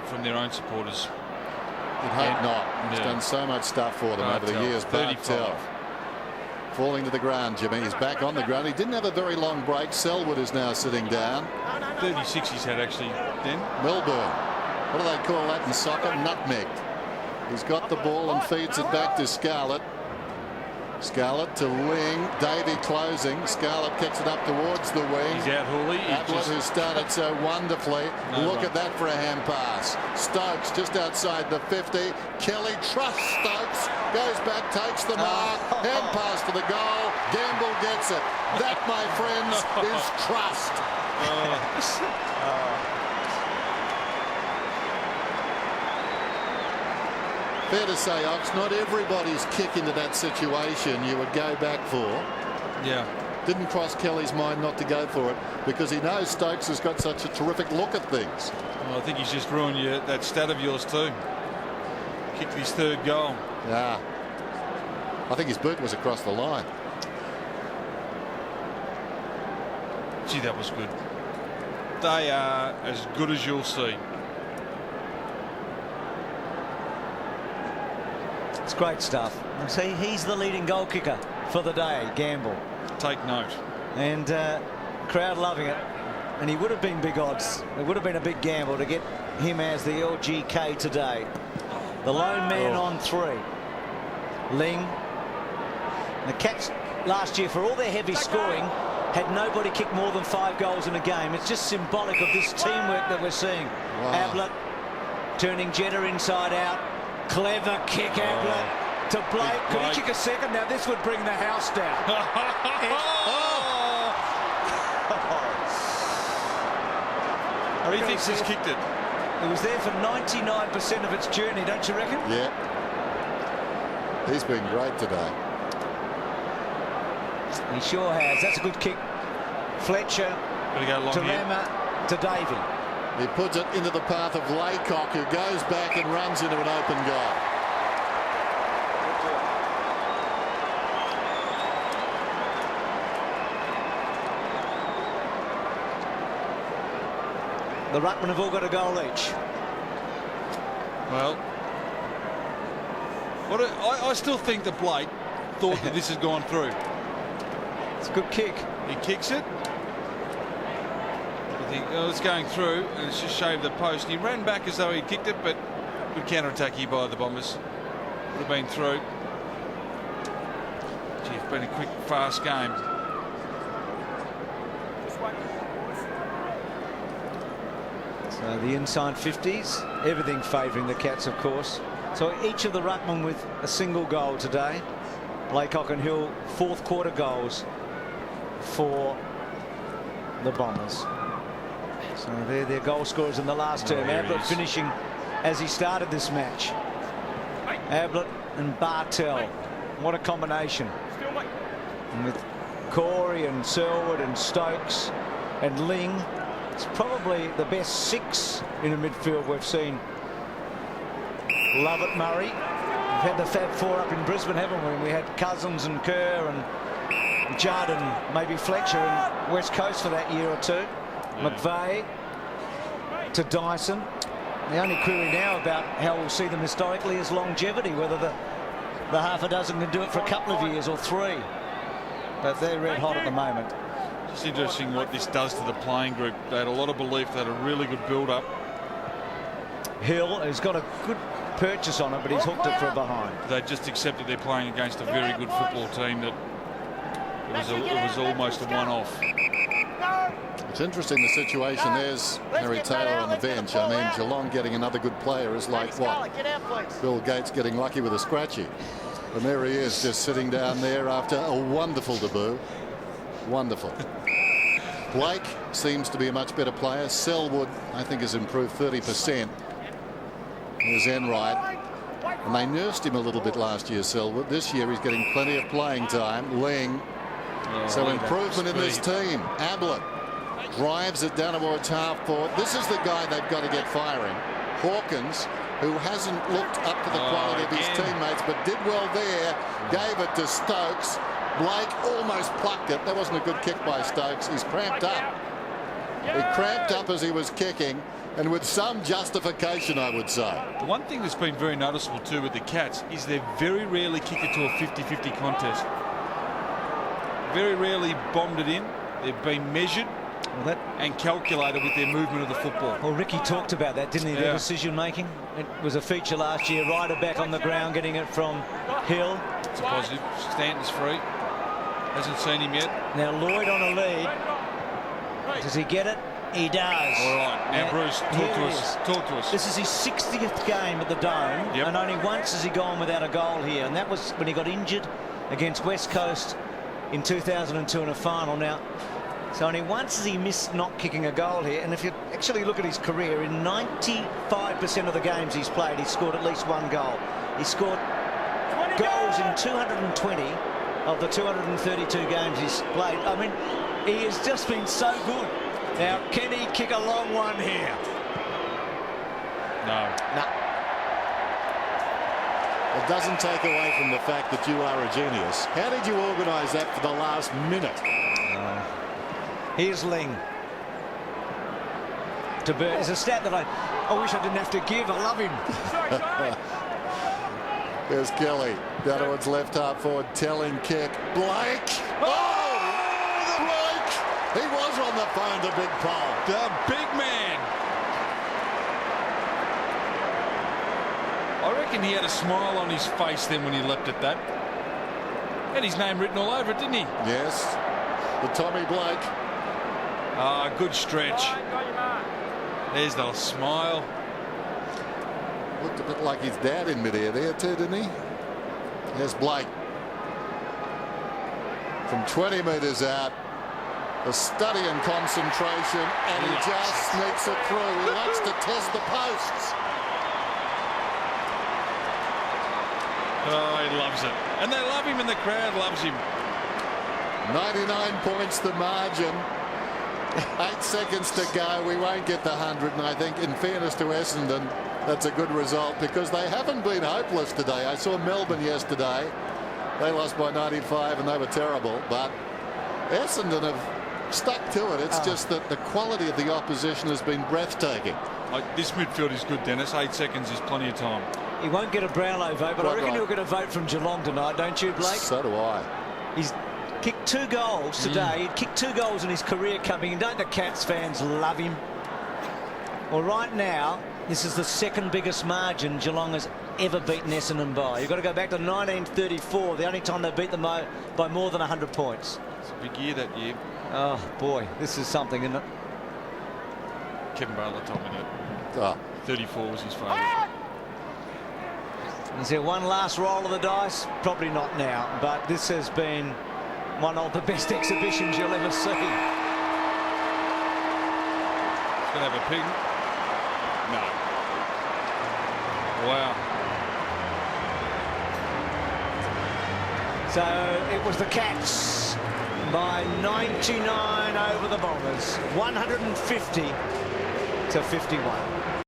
from their own supporters. You'd hope not. He's done so much stuff for them over the years. 35. Falling to the ground, Jimmy. He's back on the ground. He didn't have a very long break. Selwood is now sitting down. 36 he's had actually, then. Melbourne. What do they call that in soccer? Nutmegged. He's got the ball and feeds it back to Scarlett. Scarlett to Ling. Davey closing. Scarlett kicks it up towards the wing. He's out, Hawley. Ablett, who started so wonderfully. Look at that for a hand pass. Stokes just outside the 50. Kelly trusts Stokes. Goes back, takes the mark. Hand pass to the goal. Gamble gets it. That, my friends, is trust. Fair to say, Ox, not everybody's kick into that situation you would go back for. Yeah. Didn't cross Kelly's mind not to go for it because he knows Stokes has got such a terrific look at things. Well, I think he's just ruined that stat of yours too. Kicked his third goal. Yeah. I think his boot was across the line. Gee, that was good. They are as good as you'll see. It's great stuff. And see, he's the leading goal kicker for the day, Gamble. Take note. And crowd loving it. And he would have been big odds. It would have been a big gamble to get him as the LGK today. The lone man on 3. Ling. The Cats last year, for all their heavy scoring, had nobody kick more than 5 goals in a game. It's just symbolic of this teamwork that we're seeing. Ablett turning Jetta inside out. Clever kick, Ablett to Blake. Could he kick a second? Now this would bring the house down. He thinks he's kicked it. It was there for 99% of its journey, don't you reckon? Yeah. He's been great today. He sure has. That's a good kick. Fletcher to Lammer to Davey. He puts it into the path of Laycock, who goes back and runs into an open goal. The ruckmen have all got a goal each. Well, I still think that Blake thought that this had gone through. It's a good kick. He kicks it. I think, oh, it's going through, and it's just shaved the post. He ran back as though he kicked it, but good counter-attack here by the Bombers. Would have been through. Gee, it's been a quick, fast game. So the inside 50s, everything favouring the Cats, of course. So each of the ruckmen with a single goal today. Laycock and Hill, 4th quarter goals for the Bombers. So they're their goal scorers in the last term. Ablett finishing as he started this match. Ablett and Bartel. What a combination. And with Corey and Selwood and Stokes and Ling, it's probably the best 6 in the midfield we've seen. Lovett, Murray. We've had the Fab 4 up in Brisbane, haven't we? We had Cousins and Kerr and Judd and maybe Fletcher and West Coast for that year or two. Yeah. McVeigh to Dyson. The only query now about how we'll see them historically is longevity, whether the half a dozen can do it for a couple of years or 3. But they're red hot at the moment. It's interesting what this does to the playing group. They had a lot of belief, they had a really good build-up. Hill has got a good purchase on it, but he's hooked it from behind. They just accepted they're playing against a very good football team that it was almost a one-off. It's interesting, the situation. There's Harry Taylor on the bench. I mean, Geelong getting another good player is like what? Bill Gates getting lucky with a scratchy. And there he is, just sitting down there after a wonderful debut. Wonderful. Blake seems to be a much better player. Selwood, I think, has improved 30%. Here's Enright. And they nursed him a little bit last year, Selwood. This year he's getting plenty of playing time. Ling. So improvement in this team. Ablett drives it down towards half forward. This is the guy they've got to get firing. Hawkins, who hasn't looked up to the quality of his teammates, but did well there. Gave it to Stokes. Blake almost plucked it. That wasn't a good kick by Stokes. He's cramped up. He cramped up as he was kicking, and with some justification, I would say. The one thing that's been very noticeable too with the Cats is they very rarely kick it to a 50-50 contest. Very rarely bombed it in. They've been measured and calculated with their movement of the football. Well, Ricky talked about that, didn't he? Their decision making. It was a feature last year. Ryder back on the ground, getting it from Hill. It's a positive. Stanton's free. Hasn't seen him yet. Now Lloyd on a lead. Does he get it? He does. All right. Now, Bruce, talk to us. Talk to us. This is his 60th game at the Dome, and only once has he gone without a goal here, and that was when he got injured against West Coast in 2002 in a final. Now, so only once has he missed not kicking a goal here, and if you actually look at his career, in 95% of the games he's played, he's scored at least one goal. He scored goals in 220 of the 232 games he's played. I mean, he has just been so good. Now, can he kick a long one here? No. No. It doesn't take away from the fact that you are a genius. How did you organise that for the last minute? Here's Ling. To Burt. It's a stat that I wish I didn't have to give. I love him. There's Kelly. Down towards left half forward. Telling kick. Blake. Oh! Blake! He was on the phone to Big Paul. The big man. I reckon he had a smile on his face then when he leapt at that. Had his name written all over it, didn't he? Yes. The Tommy Blake. Ah, good stretch. There's the smile. Looked a bit like his dad in midair there too, didn't he? There's Blake. From 20 metres out. A study and concentration, and he just sneaks it through. He likes to test the posts. Oh, he loves it. And they love him and the crowd loves him. 99 points the margin. 8 seconds to go. We won't get the 100, and I think in fairness to Essendon, that's a good result because they haven't been hopeless today. I saw Melbourne yesterday. They lost by 95 and they were terrible, but Essendon have stuck to it. It's just that the quality of the opposition has been breathtaking. This midfield is good, Dennis. 8 seconds is plenty of time. He won't get a Brownlow vote, but I reckon he'll get a vote from Geelong tonight, don't you, Blake? So do I. He's kicked 2 goals today. He'd kicked 2 goals in his career coming in. Don't the Cats fans love him? Well, right now, this is the second biggest margin Geelong has ever beaten Essendon by. You've got to go back to 1934, the only time they beat them by more than 100 points. It's a big year that year. Oh, boy, this is something, isn't it? Kevin Bartlett told me that. Oh. 34 was his favourite. Is there one last roll of the dice? Probably not now, but this has been one of the best exhibitions you'll ever see. He's going to have a pig. No. Wow. So it was the Cats by 99 over the Bombers, 150 to 51.